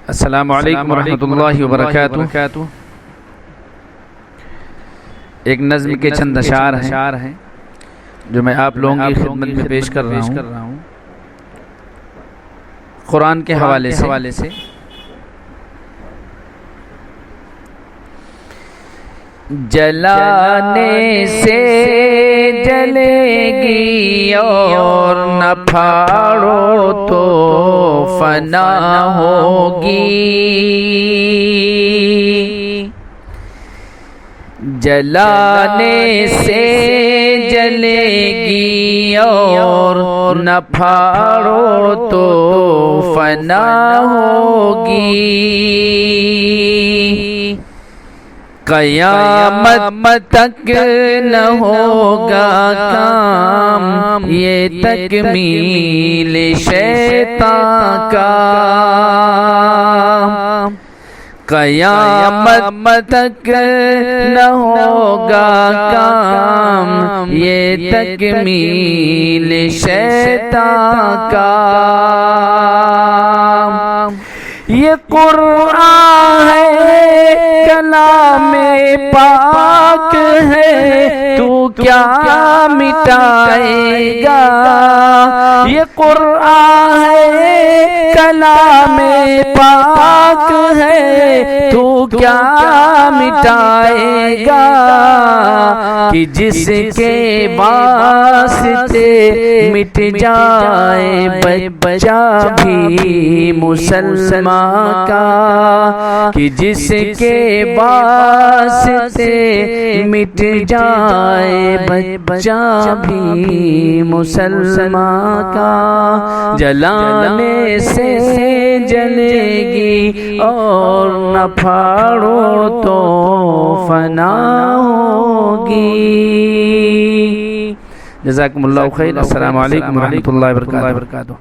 السلام علیکم ورحمۃ اللہ وبرکاتہ۔ ایک نظم کے چند اشعار ہیں جو میں آپ لوگوں کی خدمت میں پیش کر رہا ہوں قرآن کے حوالے سے۔ جلانے سے جلے گی اور نہ پھاڑو تو فنا ہوگی، جلانے سے جلے گی اور نہ پھاڑو تو فنا ہوگی، قیامت تک نہ ہوگا کام یہ تکمیل شیطان کا، قیامت تک نہ ہوگا کام یہ تکمیل شیطان کا۔ یہ قرآن ہے کلام پاک ہے تو کیا مٹائے گا، یہ قرآن ہے کلام پاک ہے تو کیا مٹائے گا، کہ جس کے واسطے مٹ جائے بچہ بھی مسلمان کا، کہ جس کے واسطے مٹ جائے بچہ بھی مسلمان کا، جلانے سے جلے گی اور نہ پھاڑو تو فنا ہوگی۔ جزاکم اللہ خیر۔ السلام علیکم ورحمۃ اللہ وبرکاتہ۔